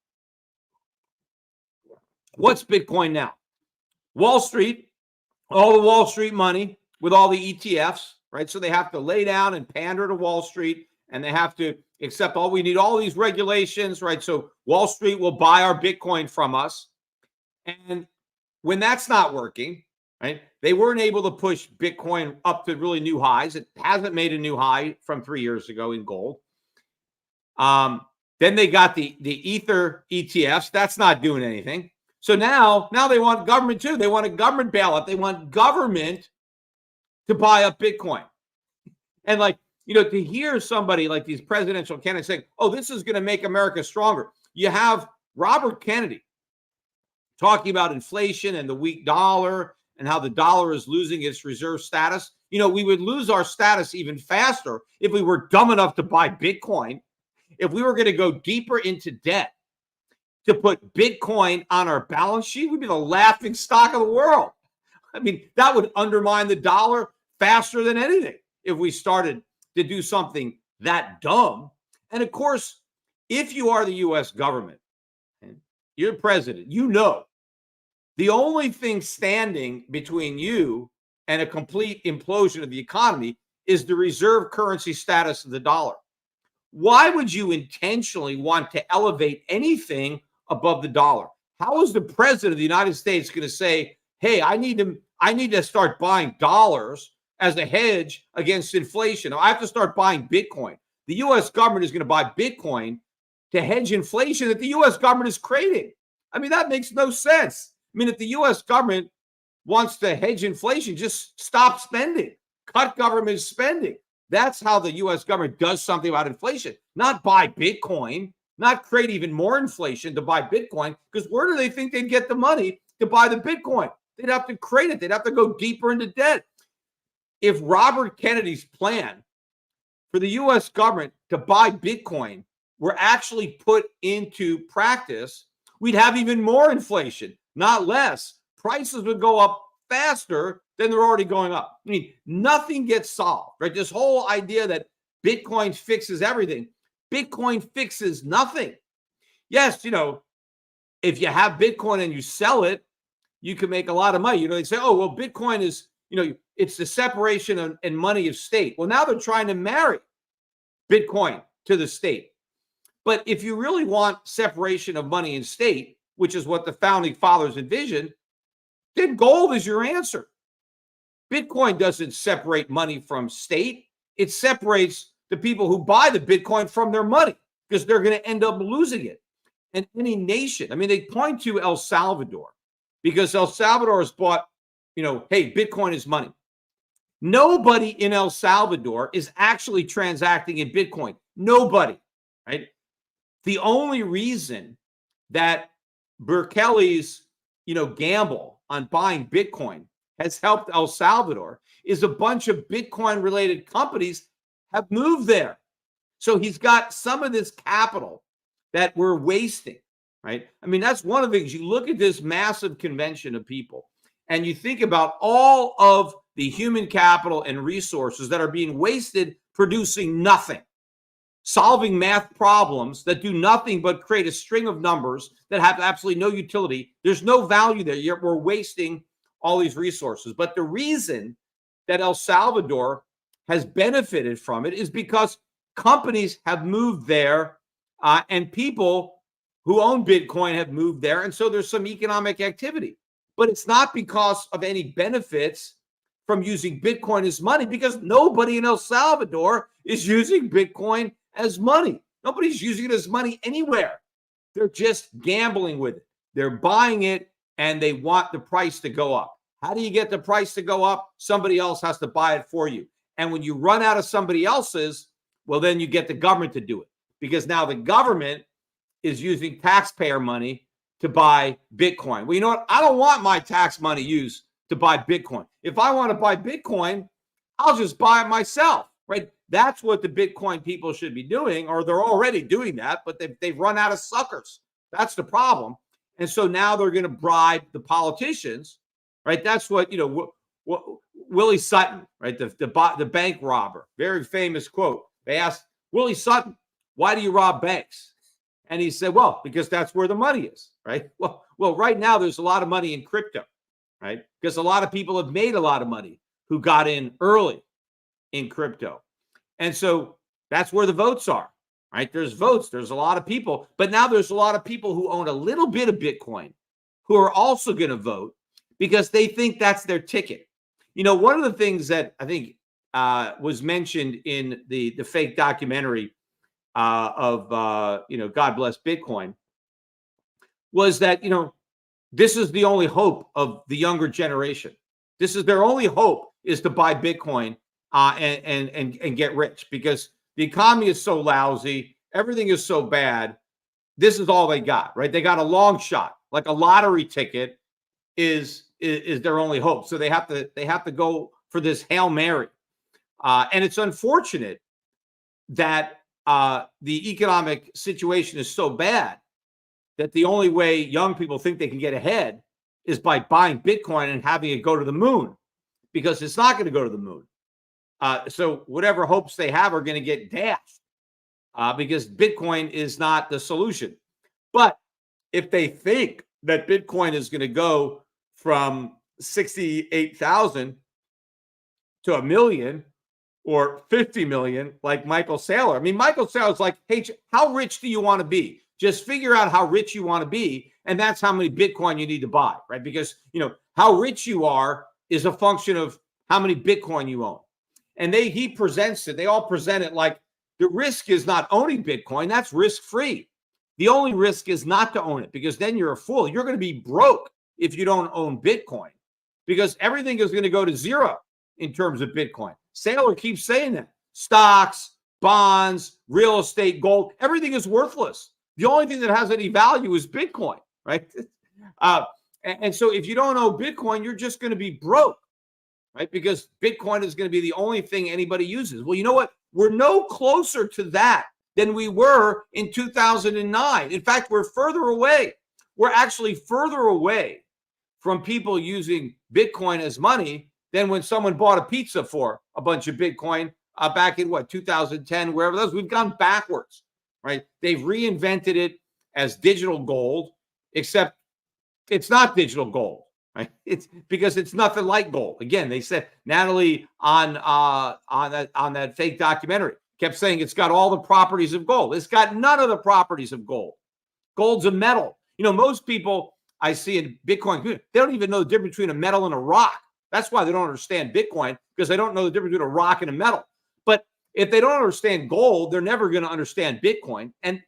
What's Bitcoin now? Wall Street, all the Wall Street money with all the ETFs, right? So they have to lay down and pander to Wall Street, and they have to accept we need all these regulations, right? So Wall Street will buy our Bitcoin from us. And when that's not working, right, they weren't able to push Bitcoin up to really new highs. It hasn't made a new high from 3 years ago in gold. Then they got the Ether ETFs. That's not doing anything. So now they want government too. They want a government bailout. They want government to buy up Bitcoin. And to hear somebody like these presidential candidates saying, oh, this is going to make America stronger. You have Robert Kennedy talking about inflation and the weak dollar and how the dollar is losing its reserve status. We would lose our status even faster if we were dumb enough to buy Bitcoin. If we were going to go deeper into debt to put Bitcoin on our balance sheet, we'd be the laughing stock of the world. I mean, that would undermine the dollar faster than anything if we started to do something that dumb. And of course, if you are the U.S. government and you're president, the only thing standing between you and a complete implosion of the economy is the reserve currency status of the dollar. Why would you intentionally want to elevate anything above the dollar? How is the president of the United States going to say, hey, I need to start buying dollars as a hedge against inflation? I have to start buying Bitcoin. The U.S. government is going to buy Bitcoin to hedge inflation that the U.S. government is creating. I mean, that makes no sense. I mean, if the U.S. government wants to hedge inflation, just stop spending, cut government spending. That's how the U.S. government does something about inflation, not buy Bitcoin, not create even more inflation to buy Bitcoin, because where do they think they'd get the money to buy the Bitcoin? They'd have to create it. They'd have to go deeper into debt. If Robert Kennedy's plan for the U.S. government to buy Bitcoin were actually put into practice, we'd have even more inflation, not less. Prices would go up faster than they're already going up. I mean, nothing gets solved, right? This whole idea that Bitcoin fixes everything. Bitcoin fixes nothing. Yes, if you have Bitcoin and you sell it, you can make a lot of money. They say, oh, well, Bitcoin is, it's the separation and money of state. Well, now they're trying to marry Bitcoin to the state. But if you really want separation of money and state, which is what the founding fathers envisioned, then gold is your answer. Bitcoin doesn't separate money from state. It separates the people who buy the Bitcoin from their money because they're going to end up losing it. And any nation, I mean, they point to El Salvador because El Salvador has bought, hey, Bitcoin is money. Nobody in El Salvador is actually transacting in Bitcoin. Nobody, right? The only reason that Bukele's, gamble on buying Bitcoin has helped El Salvador is a bunch of Bitcoin-related companies have moved there. So he's got some of this capital that we're wasting, right? I mean, that's one of the things. You look at this massive convention of people and you think about all of the human capital and resources that are being wasted producing nothing. solving math problems that do nothing but create a string of numbers that have absolutely no utility. There's no value there. Yet we're wasting all these resources. But the reason that El Salvador has benefited from it is because companies have moved there and people who own Bitcoin have moved there. And so there's some economic activity. But it's not because of any benefits from using Bitcoin as money, because nobody in El Salvador is using Bitcoin as money. Nobody's using it as money anywhere. They're just gambling with it. They're buying it and they want the price to go up. How do you get the price to go up? Somebody else has to buy it for you. And when you run out of somebody else's, well, then you get the government to do it, because now the government is using taxpayer money to buy Bitcoin. Well, you know what? I don't want my tax money used to buy Bitcoin. If I want to buy Bitcoin, I'll just buy it myself, right? That's what the Bitcoin people should be doing, or they're already doing that, but they've run out of suckers. That's the problem. And so now they're going to bribe the politicians, right? That's what, Willie Sutton, right? The bank robber, very famous quote. They asked Willie Sutton, why do you rob banks? And he said, well, because that's where the money is, right? Well, right now there's a lot of money in crypto, right? Because a lot of people have made a lot of money who got in early in crypto. And so that's where the votes are, right? There's votes. There's a lot of people. But now there's a lot of people who own a little bit of Bitcoin who are also going to vote because they think that's their ticket. One of the things that I think was mentioned in the fake documentary of God Bless Bitcoin was that, this is the only hope of the younger generation. This is their only hope, is to buy Bitcoin and get rich, because the economy is so lousy. Everything is so bad. This is all they got, right? They got a long shot, like a lottery ticket is their only hope. So they have to go for this Hail Mary. And it's unfortunate that the economic situation is so bad that the only way young people think they can get ahead is by buying Bitcoin and having it go to the moon, because it's not going to go to the moon. So whatever hopes they have are going to get dashed because Bitcoin is not the solution. But if they think that Bitcoin is going to go from 68,000 to 1 million or 50 million, like Michael Saylor. I mean, Michael Saylor's like, hey, how rich do you want to be? Just figure out how rich you want to be, and that's how many Bitcoin you need to buy, right? Because, how rich you are is a function of how many Bitcoin you own. And he presents it, they all present it like the risk is not owning Bitcoin. That's risk-free. The only risk is not to own it, because then you're a fool. You're going to be broke if you don't own Bitcoin, because everything is going to go to zero in terms of Bitcoin. Saylor keeps saying that. Stocks, bonds, real estate, gold, everything is worthless. The only thing that has any value is Bitcoin, right? And so if you don't own Bitcoin, you're just going to be broke, right? Because Bitcoin is going to be the only thing anybody uses. Well, you know what? We're no closer to that than we were in 2009. In fact, we're further away. We're actually further away from people using Bitcoin as money than when someone bought a pizza for a bunch of Bitcoin back in 2010, wherever those. We've gone backwards, right? They've reinvented it as digital gold, except it's not digital gold, right? It's because it's nothing like gold. Again, they said Natalie on that fake documentary kept saying it's got all the properties of gold. It's got none of the properties of gold. Gold's a metal. Most people I see in Bitcoin, they don't even know the difference between a metal and a rock. That's why they don't understand Bitcoin, because they don't know the difference between a rock and a metal. But if they don't understand gold, they're never going to understand Bitcoin. And,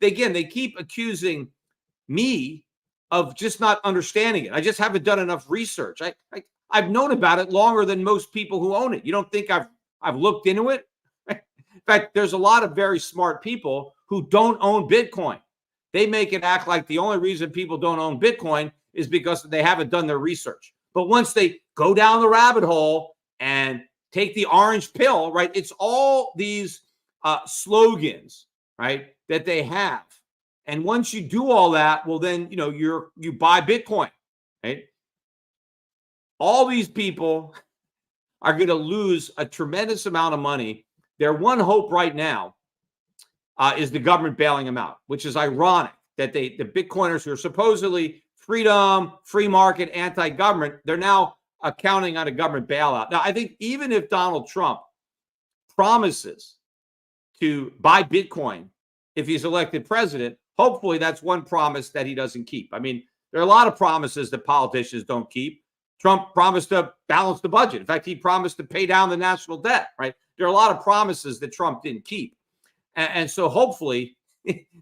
they keep accusing me of just not understanding it. I just haven't done enough research. I've known about it longer than most people who own it. You don't think I've looked into it? In fact, there's a lot of very smart people who don't own Bitcoin. They make it act like the only reason people don't own Bitcoin is because they haven't done their research. But once they go down the rabbit hole and take the orange pill, right? It's all these slogans, right, that they have. And once you do all that, well, then, you buy Bitcoin, right? All these people are going to lose a tremendous amount of money. Their one hope right now is the government bailing them out, which is ironic that the Bitcoiners who are supposedly freedom, free market, anti-government, they're now counting on a government bailout. Now, I think even if Donald Trump promises to buy Bitcoin if he's elected president, hopefully that's one promise that he doesn't keep. I mean, there are a lot of promises that politicians don't keep. Trump promised to balance the budget. In fact, he promised to pay down the national debt, right? There are a lot of promises that Trump didn't keep. And so hopefully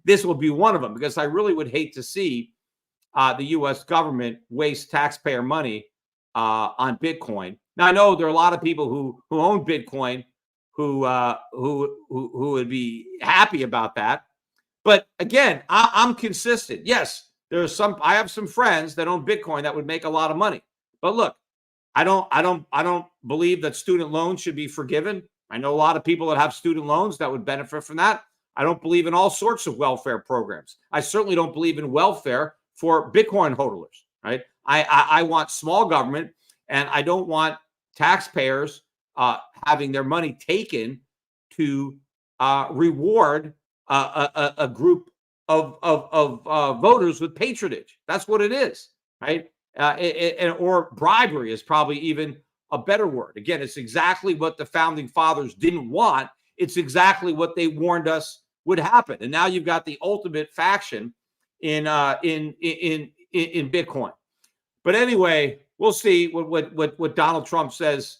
this will be one of them, because I really would hate to see the U.S. government waste taxpayer money on Bitcoin. Now, I know there are a lot of people who own Bitcoin who would be happy about that. But again, I'm consistent. Yes, I have some friends that own Bitcoin that would make a lot of money. But look, I don't believe that student loans should be forgiven. I know a lot of people that have student loans that would benefit from that. I don't believe in all sorts of welfare programs. I certainly don't believe in welfare for Bitcoin holders, right? I want small government, and I don't want taxpayers having their money taken to reward a group of voters with patronage. That's what it is, right? Or bribery is probably even a better word. Again, it's exactly what the founding fathers didn't want. It's exactly what they warned us would happen. And now you've got the ultimate faction in Bitcoin. But anyway, we'll see what Donald Trump says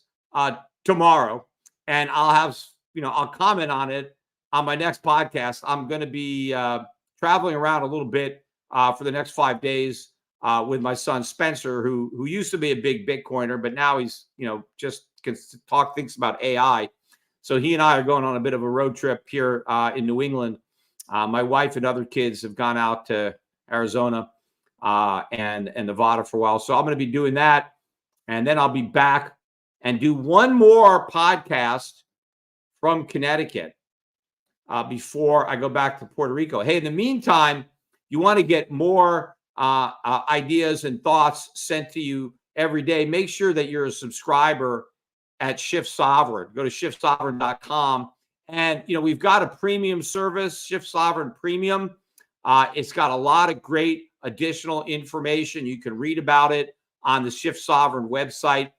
tomorrow, and I'll comment on it on my next podcast. I'm going to be traveling around a little bit for the next 5 days with my son Spencer, who used to be a big Bitcoiner, but now he's just can talk things about AI. So he and I are going on a bit of a road trip here in New England. My wife and other kids have gone out to Arizona and Nevada for a while. So I'm going to be doing that. And then I'll be back and do one more podcast from Connecticut before I go back to Puerto Rico. Hey, in the meantime, you want to get more ideas and thoughts sent to you every day. Make sure that you're a subscriber at Shift Sovereign. Go to shiftsovereign.com. And, we've got a premium service, Shift Sovereign Premium. It's got a lot of great additional information. You can read about it on the Shift Sovereign website.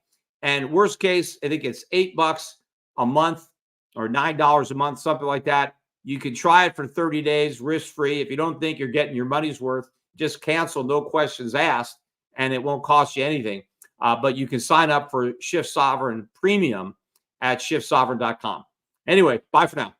And worst case, I think it's $8 a month or $9 a month, something like that. You can try it for 30 days, risk-free. If you don't think you're getting your money's worth, just cancel, no questions asked, and it won't cost you anything. But you can sign up for Shift Sovereign Premium at shiftsovereign.com. Anyway, bye for now.